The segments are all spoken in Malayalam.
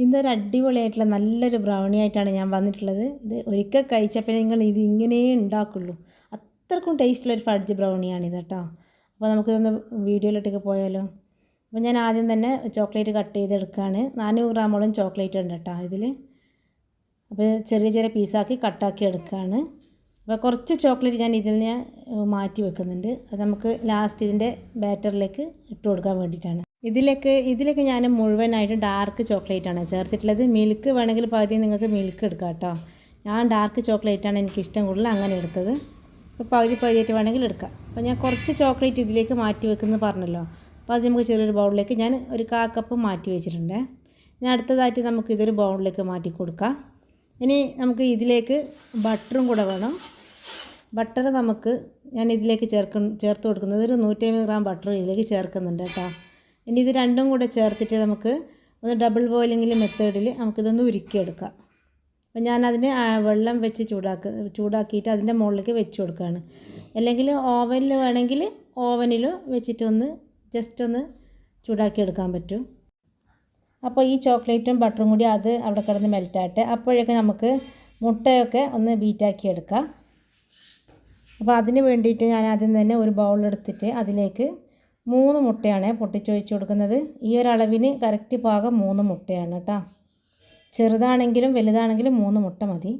ഇന്നൊരു അടിപൊളിയായിട്ടുള്ള നല്ലൊരു ബ്രൗണി ആയിട്ടാണ് ഞാൻ വന്നിട്ടുള്ളത്. ഇത് ഒരിക്കൽ കഴിച്ചപ്പോൾ നിങ്ങൾ ഇത് ഇങ്ങനെ ഉണ്ടാക്കുള്ളൂ. അത്രക്കും ടേസ്റ്റുള്ളൊരു ഫഡ്ജ് ബ്രൗണിയാണിത് കേട്ടോ. അപ്പോൾ നമുക്കിതൊന്ന് വീഡിയോയിലോട്ടേക്ക് പോയാലോ. അപ്പോൾ ഞാൻ ആദ്യം തന്നെ ചോക്ലേറ്റ് കട്ട് ചെയ്തെടുക്കുകയാണ്. 400 ഗ്രാമോളം ചോക്ലേറ്റ് ഉണ്ട് കേട്ടോ ഇതിൽ. അപ്പോൾ ചെറിയ ചെറിയ പീസാക്കി കട്ടാക്കി എടുക്കുകയാണ്. അപ്പോൾ കുറച്ച് ചോക്ലേറ്റ് ഞാൻ ഇതിൽ ഞാൻ മാറ്റി വെക്കുന്നുണ്ട്. അത് നമുക്ക് ലാസ്റ്റ് ഇതിൻ്റെ ബാറ്ററിലേക്ക് ഇട്ട് കൊടുക്കാൻ വേണ്ടിയിട്ടാണ്. ഇതിലേക്ക് ഞാൻ മുഴുവനായിട്ട് ഡാർക്ക് ചോക്ലേറ്റാണ് ചേർത്തിട്ടുള്ളത്. മിൽക്ക് വേണമെങ്കിൽ പകുതി നിങ്ങൾക്ക് മിൽക്ക് എടുക്കാം കേട്ടോ. ഞാൻ ഡാർക്ക് ചോക്ലേറ്റാണ് എനിക്കിഷ്ടം കൂടുതൽ അങ്ങനെ എടുത്തത്. അപ്പോൾ പകുതിയായിട്ട് വേണമെങ്കിൽ എടുക്കാം. അപ്പോൾ ഞാൻ കുറച്ച് ചോക്ലേറ്റ് ഇതിലേക്ക് മാറ്റി വെക്കുന്നത് പറഞ്ഞല്ലോ. അപ്പോൾ അത് നമുക്ക് ചെറിയൊരു ബൗളിലേക്ക് ഞാൻ ഒരു 1/4 കപ്പ് മാറ്റി വെച്ചിട്ടുണ്ട്. ഇനി അടുത്തതായിട്ട് നമുക്ക് ഇതൊരു ബൗളിലേക്ക് മാറ്റി കൊടുക്കാം. ഇനി നമുക്ക് ഇതിലേക്ക് ബട്ടറും കൂടെ വേണം. ബട്ടർ ഞാൻ ഇതിലേക്ക് ചേർത്ത് കൊടുക്കുന്നത് ഒരു 150 ഗ്രാം ബട്ടർ ഇതിലേക്ക് ചേർക്കുന്നുണ്ട് കേട്ടോ. ഇനി ഇത് രണ്ടും കൂടെ ചേർത്തിട്ട് നമുക്ക് ഒന്ന് ഡബിൾ ബോയിലിംഗിൽ മെത്തേഡിൽ നമുക്കിതൊന്ന് ഉരുക്കിയെടുക്കാം. അപ്പോൾ ഞാനതിന് വെള്ളം വെച്ച് ചൂടാക്കിയിട്ട് അതിൻ്റെ മുകളിലേക്ക് വെച്ച് കൊടുക്കുകയാണ്. അല്ലെങ്കിൽ ഓവനിൽ വേണമെങ്കിൽ ഓവനിൽ വെച്ചിട്ട് ജസ്റ്റ് ഒന്ന് ചൂടാക്കിയെടുക്കാൻ പറ്റും. അപ്പോൾ ഈ ചോക്ലേറ്റും ബട്ടറും കൂടി അത് അവിടെ കിടന്ന് മെൽറ്റാട്ടെ. അപ്പോഴൊക്കെ നമുക്ക് മുട്ടയൊക്കെ ഒന്ന് ബീറ്റാക്കി എടുക്കാം. അപ്പോൾ അതിന് വേണ്ടിയിട്ട് ഞാൻ ആദ്യം തന്നെ ഒരു ബൗളെടുത്തിട്ട് അതിലേക്ക് 3 മുട്ടയാണ് പൊട്ടിച്ചൊഴിച്ച് കൊടുക്കുന്നത്. ഈ ഒരളവിന് കറക്റ്റ് പാകം 3 മുട്ടയാണ് കേട്ടോ. ചെറുതാണെങ്കിലും വലുതാണെങ്കിലും 3 മുട്ട മതി.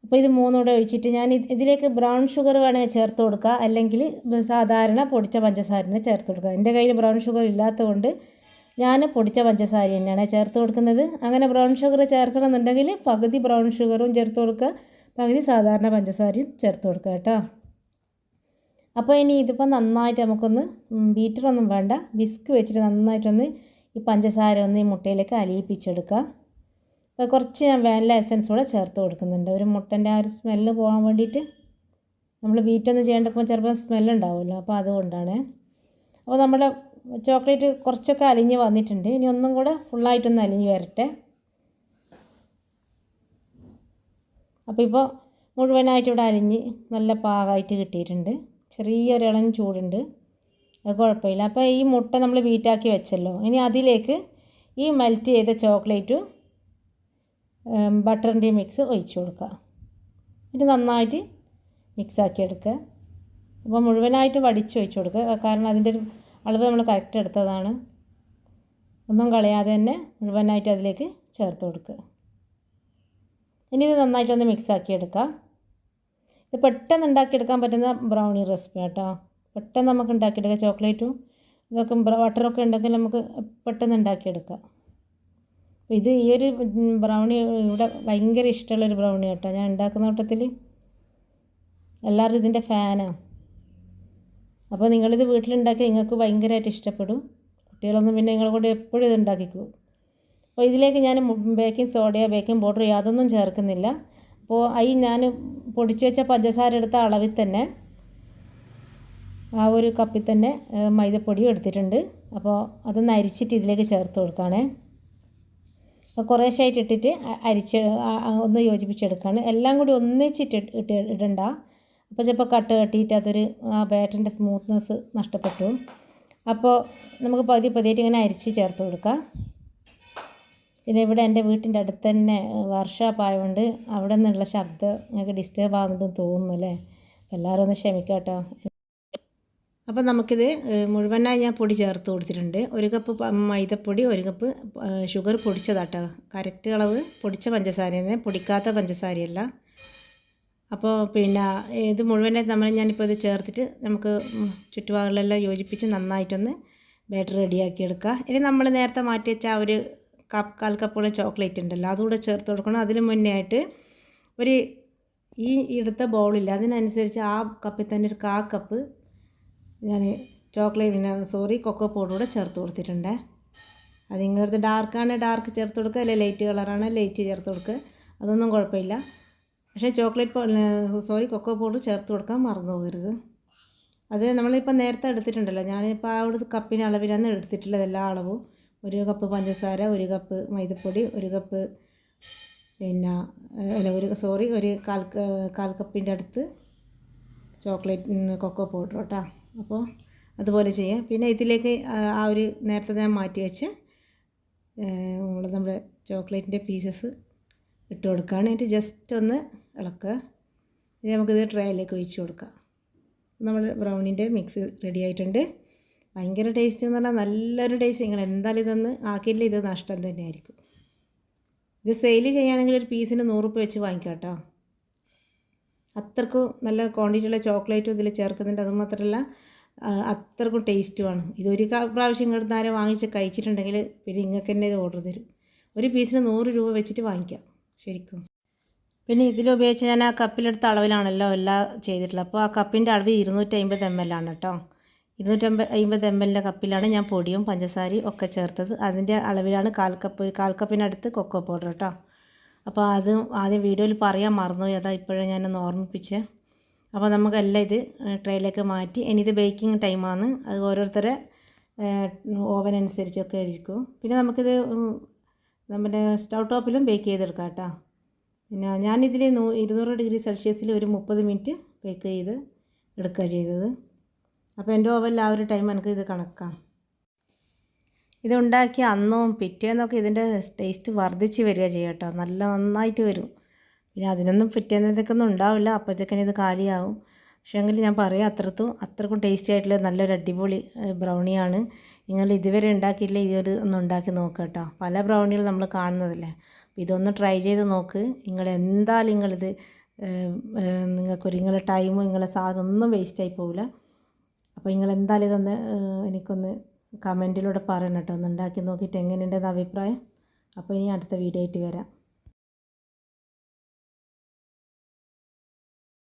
അപ്പോൾ ഇത് 3 കൂടെ ഒഴിച്ചിട്ട് ഞാൻ ഇതിലേക്ക് ബ്രൗൺ ഷുഗർ വേണമെങ്കിൽ ചേർത്ത് കൊടുക്കുക, അല്ലെങ്കിൽ സാധാരണ പൊടിച്ച പഞ്ചസാരനെ ചേർത്ത് കൊടുക്കുക. എൻ്റെ കയ്യിൽ ബ്രൗൺ ഷുഗർ ഇല്ലാത്തതുകൊണ്ട് ഞാൻ പൊടിച്ച പഞ്ചസാര തന്നെയാണ് ചേർത്ത് കൊടുക്കുന്നത്. അങ്ങനെ ബ്രൗൺ ഷുഗർ ചേർക്കണമെന്നുണ്ടെങ്കിൽ പകുതി ബ്രൗൺ ഷുഗറും ചേർത്ത് കൊടുക്കുക, പകുതി സാധാരണ പഞ്ചസാരയും ചേർത്ത് കൊടുക്കുക കേട്ടോ. അപ്പോൾ ഇനി ഇതിപ്പോൾ നന്നായിട്ട് നമുക്കൊന്ന് ബീറ്ററൊന്നും വേണ്ട, വിസ്ക് വെച്ചിട്ട് നന്നായിട്ടൊന്ന് ഈ പഞ്ചസാര ഈ മുട്ടയിലേക്ക് അലിയിപ്പിച്ചെടുക്കുക. അപ്പോൾ കുറച്ച് ഞാൻ വാനില എസൻസ് കൂടെ ചേർത്ത് കൊടുക്കുന്നുണ്ട്. ഒരു മുട്ടൻ്റെ ആ ഒരു സ്മെല്ല് പോകാൻ വേണ്ടിയിട്ട്. നമ്മൾ ബീറ്റൊന്നും ചെയ്യേണ്ടപ്പോൾ ചിലപ്പോൾ സ്മെല്ലുണ്ടാവുമല്ലോ, അപ്പോൾ അതുകൊണ്ടാണ്. അപ്പോൾ നമ്മുടെ ചോക്ലേറ്റ് കുറച്ചൊക്കെ അലിഞ്ഞ് വന്നിട്ടുണ്ട്. ഇനി ഒന്നും കൂടെ ഫുള്ളായിട്ടൊന്ന് അലിഞ്ഞ് വരട്ടെ. അപ്പോൾ ഇപ്പോൾ മുഴുവനായിട്ട് ഇവിടെ അലിഞ്ഞ് നല്ല പാകമായിട്ട് കിട്ടിയിട്ടുണ്ട്. ചെറിയൊരു ഇളം ചൂടുണ്ട്, അത് കുഴപ്പമില്ല. അപ്പോൾ ഈ മുട്ട നമ്മൾ ബീറ്റാക്കി വെച്ചല്ലോ, ഇനി അതിലേക്ക് ഈ മെൽറ്റ് ചെയ്ത ചോക്ലേറ്റും ബട്ടറിൻ്റെ മിക്സ് ഒഴിച്ച് കൊടുക്കുക. ഇത് നന്നായിട്ട് മിക്സാക്കി എടുക്കുക. അപ്പോൾ മുഴുവനായിട്ട് വടിച്ചൊഴിച്ച് കൊടുക്കുക, കാരണം അതിൻ്റെ ഒരു അളവ് നമ്മൾ കറക്റ്റ് എടുത്തതാണ്. ഒന്നും കളയാതെ തന്നെ മുഴുവനായിട്ട് അതിലേക്ക് ചേർത്ത് കൊടുക്കുക. ഇനി ഇത് നന്നായിട്ടൊന്ന് മിക്സാക്കി എടുക്കുക. ഇത് പെട്ടെന്ന് ഉണ്ടാക്കിയെടുക്കാൻ പറ്റുന്ന ബ്രൗണി റെസിപ്പി കേട്ടോ. പെട്ടെന്ന് നമുക്ക് ഉണ്ടാക്കിയെടുക്കാം. ചോക്ലേറ്റും ഇതൊക്കെ ബട്ടറൊക്കെ ഉണ്ടെങ്കിൽ നമുക്ക് പെട്ടെന്ന് ഉണ്ടാക്കിയെടുക്കാം. ഇത് ഈ ഒരു ബ്രൗണി ഇവിടെ ഭയങ്കര ഇഷ്ടമുള്ളൊരു ബ്രൗണി കേട്ടോ. ഞാൻ ഉണ്ടാക്കുന്ന കൂട്ടത്തിൽ എല്ലാവരും ഇതിൻ്റെ ഫാനാണ്. അപ്പോൾ നിങ്ങളിത് വീട്ടിലുണ്ടാക്കി നിങ്ങൾക്ക് ഭയങ്കരമായിട്ട് ഇഷ്ടപ്പെടും. കുട്ടികളൊന്നും പിന്നെ നിങ്ങളെ കൂടെ എപ്പോഴും ഇത് ഉണ്ടാക്കിക്കും. അപ്പോൾ ഇതിലേക്ക് ഞാൻ ബേക്കിംഗ് സോഡയോ ബേക്കിംഗ് പൗഡറോ യാതൊന്നും ചേർക്കുന്നില്ല. അപ്പോൾ ഞാൻ പൊടിച്ച് വെച്ച പഞ്ചസാര എടുത്ത അളവിൽ തന്നെ ആ ഒരു കപ്പിൽ തന്നെ മൈദപ്പൊടിയും എടുത്തിട്ടുണ്ട്. അപ്പോൾ അതൊന്ന് അരിച്ചിട്ട് ഇതിലേക്ക് ചേർത്ത് കൊടുക്കുകയാണേ. അപ്പോൾ കുറേശ്ശായിട്ട് ഇട്ടിട്ട് ഒന്ന് യോജിപ്പിച്ചെടുക്കുകയാണ്. എല്ലാം കൂടി ഒന്നിച്ചിട്ട് ഇടണ്ട. അപ്പോൾ ചിലപ്പോൾ കട്ട് കെട്ടിയിട്ട് അതൊരു ബാറ്ററിൻ്റെ സ്മൂത്ത്നെസ് നഷ്ടപ്പെട്ടു. അപ്പോൾ നമുക്ക് പതിയായിട്ട് ഇങ്ങനെ അരിച്ച് ചേർത്ത് കൊടുക്കാം. പിന്നെ ഇവിടെ എൻ്റെ വീട്ടിൻ്റെ അടുത്ത് തന്നെ വർക്ക്ഷോപ്പ് ആയതുകൊണ്ട് അവിടെ നിന്നുള്ള ശബ്ദം നിങ്ങൾക്ക് ഡിസ്റ്റർബ് ആകുന്നതെന്ന് തോന്നുന്നു അല്ലേ. അപ്പോൾ എല്ലാവരും ഒന്ന് ക്ഷമിക്കാം കേട്ടോ. അപ്പോൾ നമുക്കിത് മുഴുവനായി ഞാൻ പൊടി ചേർത്ത് കൊടുത്തിട്ടുണ്ട്. 1 കപ്പ് മൈദപ്പൊടി, 1 കപ്പ് ഷുഗർ പൊടിച്ചതാട്ടോ. കറക്റ്റ് അളവ് പൊടിച്ച പഞ്ചസാരയാണ്, പൊടിക്കാത്ത പഞ്ചസാരയല്ല. അപ്പോൾ പിന്നെ ഇത് മുഴുവനായി ഞാനിപ്പോൾ ഇത് ചേർത്തിട്ട് നമുക്ക് ചുറ്റുഭാഗങ്ങളെല്ലാം യോജിപ്പിച്ച് നന്നായിട്ടൊന്ന് ബാറ്റർ റെഡിയാക്കി എടുക്കുക. ഇനി നമ്മൾ നേരത്തെ മാറ്റി വെച്ച ആ ഒരു 1/4 കപ്പോളം ചോക്ലേറ്റ് ഉണ്ടല്ലോ, അതുകൂടെ ചേർത്ത് കൊടുക്കണം. അതിന് മുന്നേ ആയിട്ട് ഈ എടുത്ത ബൗളില്ല, അതിനനുസരിച്ച് ആ കപ്പിൽ തന്നെ ഒരു 1/4 കപ്പ് ഞാൻ കൊക്കോ പൗഡർ കൂടെ ചേർത്ത് കൊടുത്തിട്ടുണ്ട്. അത് നിങ്ങളുടെ അടുത്ത് ഡാർക്കാണ് ഡാർക്ക് ചേർത്ത് കൊടുക്കുക, അല്ലെങ്കിൽ ലൈറ്റ് കളറാണ് ലൈറ്റ് ചേർത്ത് കൊടുക്കുക, അതൊന്നും കുഴപ്പമില്ല. പക്ഷേ കൊക്കോ പൗഡർ ചേർത്ത് കൊടുക്കാൻ മറന്നു പോകരുത്. അത് നമ്മളിപ്പോൾ നേരത്തെ എടുത്തിട്ടുണ്ടല്ലോ, ഞാനിപ്പോൾ ആ ഒരു കപ്പിന് അളവിലാണ് എടുത്തിട്ടുള്ളത്. എല്ലാ അളവും 1 കപ്പ് പഞ്ചസാര, 1 കപ്പ് മൈദപ്പൊടി, 1 കപ്പ് ഒരു 1/4 കപ്പിൻ്റെ അടുത്ത് കൊക്കോ പൗഡർ കേട്ടോ. അപ്പോൾ അതുപോലെ ചെയ്യാം. പിന്നെ ഇതിലേക്ക് ആ ഒരു നേരത്തെ ഞാൻ മാറ്റി വെച്ച് നമ്മുടെ ചോക്ലേറ്റിൻ്റെ പീസസ് ഇട്ട് കൊടുക്കുകയാണ്. എന്നിട്ട് ജസ്റ്റ് ഒന്ന് ഇളക്കുക. ഇനി നമുക്കിത് ട്രേയിലേക്ക് ഒഴിച്ച് കൊടുക്കാം. നമ്മുടെ ബ്രൗണീൻ്റെ മിക്സ് റെഡി ആയിട്ടുണ്ട്. ഭയങ്കര ടേസ്റ്റ് എന്ന് പറഞ്ഞാൽ നല്ലൊരു ടേസ്റ്റ്. നിങ്ങൾ എന്തായാലും ഇതൊന്ന് ആക്കിയില്ല, ഇത് നഷ്ടം തന്നെയായിരിക്കും. ഇത് സെയിൽ ചെയ്യുകയാണെങ്കിൽ ഒരു പീസിന് 100 രൂപ വെച്ച് വാങ്ങിക്കാം കേട്ടോ. അത്രക്കും നല്ല ക്വാണ്ടിറ്റിയുള്ള ചോക്ലേറ്റും ഇതിൽ ചേർക്കുന്നുണ്ട്. അതുമാത്രമല്ല അത്രക്കും ടേസ്റ്റുമാണ്. ഇതൊരു പ്രാവശ്യം ഇങ്ങോട്ട് നേരെ വാങ്ങിച്ച് കഴിച്ചിട്ടുണ്ടെങ്കിൽ പിന്നെ നിങ്ങൾക്ക് തന്നെ ഇത് ഓർഡർ തരും. ഒരു പീസിന് 100 രൂപ വെച്ചിട്ട് വാങ്ങിക്കാം ശരിക്കും. പിന്നെ ഇതിലുപയോഗിച്ച് ഞാൻ ആ കപ്പിലെടുത്ത അളവിലാണല്ലോ എല്ലാം ചെയ്തിട്ടുള്ളത്. അപ്പോൾ ആ കപ്പിൻ്റെ അളവ് 250 ml ആണ് കേട്ടോ. 250 ml കപ്പിലാണ് ഞാൻ പൊടിയും പഞ്ചസാരയും ഒക്കെ ചേർത്തത്. അതിൻ്റെ അളവിലാണ് 1/4 കപ്പിനടുത്ത് കൊക്കോ പൗഡർ കേട്ടോ. അപ്പോൾ അത് ആദ്യം വീഡിയോയിൽ പറയാൻ മറന്നുപോയി, അതാ ഇപ്പോഴും ഞാനൊന്ന് ഓർമ്മിപ്പിച്ചേ. അപ്പോൾ നമുക്കെല്ലാം ഇത് ട്രേയിലേക്ക് മാറ്റി. ഇനി ഇത് ബേക്കിംഗ് ടൈമാണ്. അത് ഓരോരുത്തരെ ഓവൻ അനുസരിച്ചൊക്കെ ആയിരിക്കും. പിന്നെ നമുക്കിത് നമ്മുടെ സ്റ്റൗ ടോപ്പിലും ബേക്ക് ചെയ്തെടുക്കാം കേട്ടോ. പിന്നെ ഞാനിതിൽ 200 ഡിഗ്രി സെൽഷ്യസിൽ ഒരു 30 മിനിറ്റ് ബേക്ക് ചെയ്ത് എടുക്കുക ചെയ്തത്. അപ്പോൾ എൻ്റെ ഓവനിൽ ആ ഒരു ടൈം എനിക്ക് ഇത് കണക്കാം. ഇതുണ്ടാക്കി അന്നും പിറ്റേന്നൊക്കെ ഇതിൻ്റെ ടേസ്റ്റ് വർദ്ധിച്ച് വരിക ചെയ്യുക കേട്ടോ. നന്നായിട്ട് വരും. പിന്നെ അതിനൊന്നും പിറ്റേന്നതൊക്കൊന്നും ഉണ്ടാവില്ല, അപ്പോഴത്തേക്കിന് ഇത് കാലിയാവും. പക്ഷേ എങ്കിൽ ഞാൻ പറയാം, അത്രക്കും ടേസ്റ്റി ആയിട്ടുള്ള നല്ലൊരു അടിപൊളി ബ്രൗണിയാണ്. നിങ്ങൾ ഇതുവരെ ഉണ്ടാക്കിയില്ല, ഇതൊരു ഒന്ന് ഉണ്ടാക്കി നോക്കുക കേട്ടോ. പല ബ്രൗണികൾ നമ്മൾ കാണുന്നതല്ലേ. ഇതൊന്ന് ട്രൈ ചെയ്ത് നോക്ക്. എന്തായാലും നിങ്ങളിത് നിങ്ങളുടെ ടൈമും നിങ്ങളുടെ സാധനം ഒന്നും വേസ്റ്റായി പോവില്ല. അപ്പോൾ എന്തായാലും ഇതൊന്ന് എനിക്കൊന്ന് കമൻറ്റിലൂടെ പറയണം കേട്ടോ. ഒന്ന് ഉണ്ടാക്കി നോക്കിയിട്ട് എങ്ങനെയുണ്ടെന്ന് അഭിപ്രായം. അപ്പോൾ ഇനി അടുത്ത വീഡിയോ ആയിട്ട് വരാം.